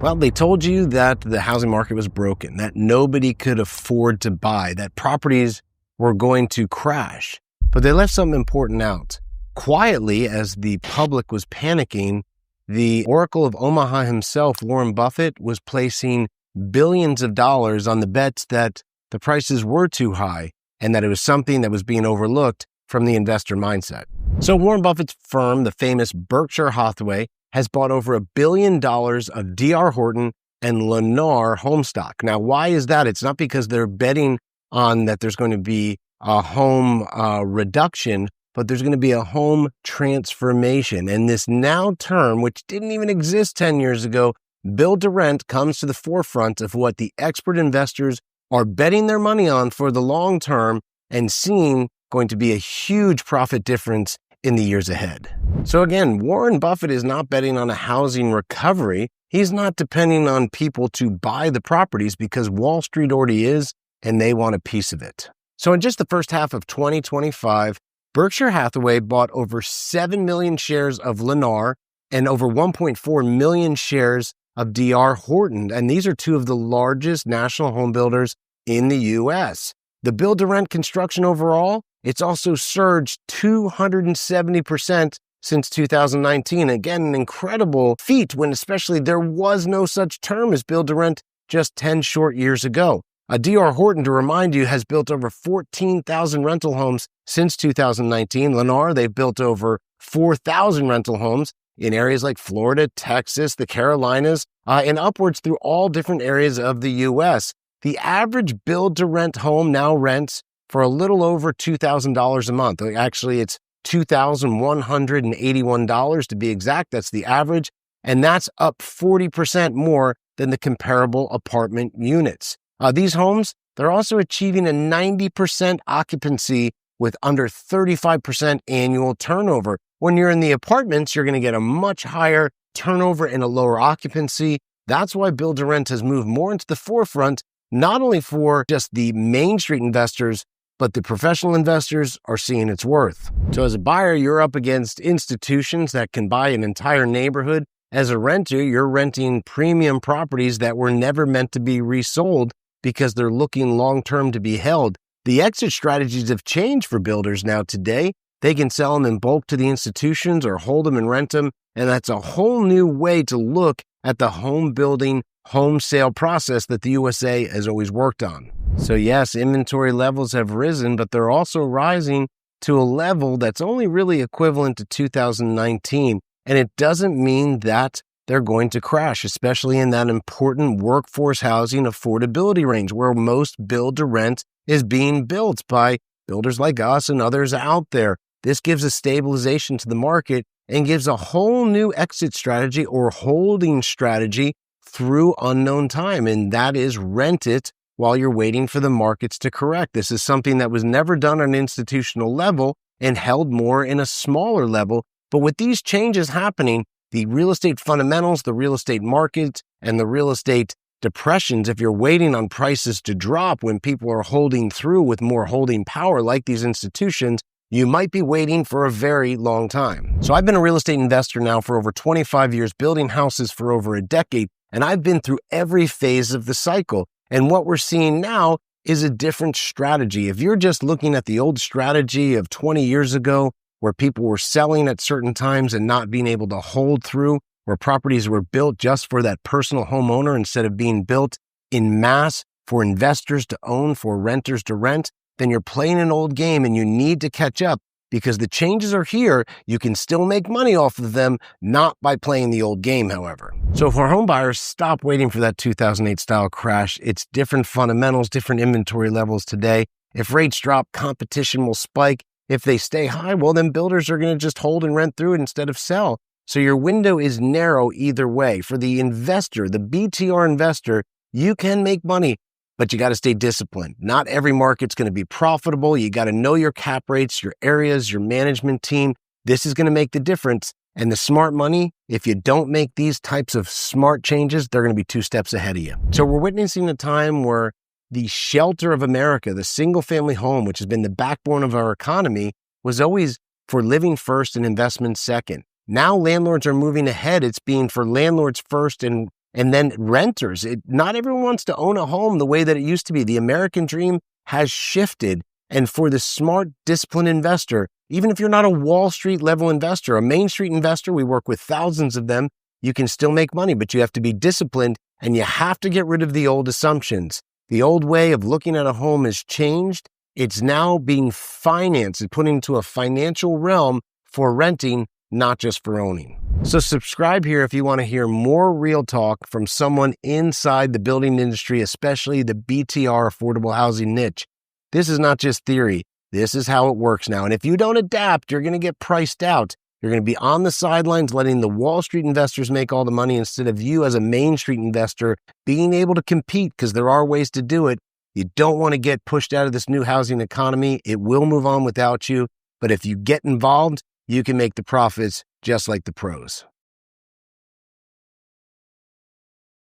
Well, they told you that the housing market was broken, that nobody could afford to buy, that properties were going to crash. But they left something important out. Quietly, as the public was panicking, the Oracle of Omaha himself, Warren Buffett, was placing billions of dollars on the bets that the prices were too high and that it was something that was being overlooked from the investor mindset. So Warren Buffett's firm, the famous Berkshire Hathaway, has bought over $1 billion of D.R. Horton and Lennar home stock. Now, why is that? It's not because they're betting on that there's going to be a home reduction, but there's going to be a home transformation. And this now term, which didn't even exist 10 years ago, build to rent, comes to the forefront of what the expert investors are betting their money on for the long term and seeing going to be a huge profit difference in the years ahead. So again, Warren Buffett is not betting on a housing recovery. He's not depending on people to buy the properties because Wall Street already is, and they want a piece of it. So in just the first half of 2025, Berkshire Hathaway bought over 7 million shares of Lennar and over 1.4 million shares of D.R. Horton. And these are two of the largest national home builders in the U.S. The build-to-rent construction overall, it's also surged 270% since 2019. Again, an incredible feat when especially there was no such term as build-to-rent just 10 short years ago. D.R. Horton, to remind you, has built over 14,000 rental homes since 2019. Lennar, they've built over 4,000 rental homes in areas like Florida, Texas, the Carolinas, and upwards through all different areas of the U.S. The average build-to-rent home now rents for a little over $2,000 a month. Actually, it's $2,181 to be exact. That's the average, and that's up 40% more than the comparable apartment units. These homes, they're also achieving a 90% occupancy with under 35% annual turnover. When you're in the apartments, you're going to get a much higher turnover and a lower occupancy. That's why build-to-rent has moved more into the forefront, not only for just the Main Street investors, but the professional investors are seeing its worth. So as a buyer, you're up against institutions that can buy an entire neighborhood. As a renter, you're renting premium properties that were never meant to be resold because they're looking long-term to be held. The exit strategies have changed for builders now today. They can sell them in bulk to the institutions or hold them and rent them. And that's a whole new way to look at the home building, home sale process that the USA has always worked on. So yes, inventory levels have risen, but they're also rising to a level that's only really equivalent to 2019. And it doesn't mean that they're going to crash, especially in that important workforce housing affordability range where most build-to-rent is being built by builders like us and others out there. This gives a stabilization to the market and gives a whole new exit strategy or holding strategy through unknown time, and that is rent it while you're waiting for the markets to correct. This is something that was never done on an institutional level and held more in a smaller level. But with these changes happening, the real estate fundamentals, the real estate markets, and the real estate depressions, if you're waiting on prices to drop when people are holding through with more holding power like these institutions, you might be waiting for a very long time. So I've been a real estate investor now for over 25 years, building houses for over a decade, and I've been through every phase of the cycle. And what we're seeing now is a different strategy. If you're just looking at the old strategy of 20 years ago, where people were selling at certain times and not being able to hold through, where properties were built just for that personal homeowner instead of being built in mass for investors to own, for renters to rent, then you're playing an old game and you need to catch up because the changes are here. You can still make money off of them, not by playing the old game, however. So for home buyers, stop waiting for that 2008 style crash. It's different fundamentals, different inventory levels today. If rates drop, competition will spike. If they stay high, well, then builders are going to just hold and rent through it instead of sell. So your window is narrow either way. For the investor, the BTR investor, you can make money, but you got to stay disciplined. Not every market's going to be profitable. You got to know your cap rates, your areas, your management team. This is going to make the difference. And the smart money, if you don't make these types of smart changes, they're going to be 2 steps ahead of you. So we're witnessing a time where the shelter of America, the single-family home, which has been the backbone of our economy, was always for living first and investment second. Now landlords are moving ahead. It's being for landlords first and And then renters. Not everyone wants to own a home the way that it used to be. The American dream has shifted. And for the smart, disciplined investor, even if you're not a Wall Street level investor, a Main Street investor, we work with thousands of them, you can still make money, but you have to be disciplined and you have to get rid of the old assumptions. The old way of looking at a home has changed. It's now being financed and put into a financial realm for renting, not just for owning. So subscribe here if you want to hear more real talk from someone inside the building industry, especially the BTR affordable housing niche. This is not just theory. This is how it works now. And if you don't adapt, you're going to get priced out. You're going to be on the sidelines letting the Wall Street investors make all the money instead of you as a Main Street investor being able to compete, because there are ways to do it. You don't want to get pushed out of this new housing economy. It will move on without you. But if you get involved, you can make the profits just like the pros.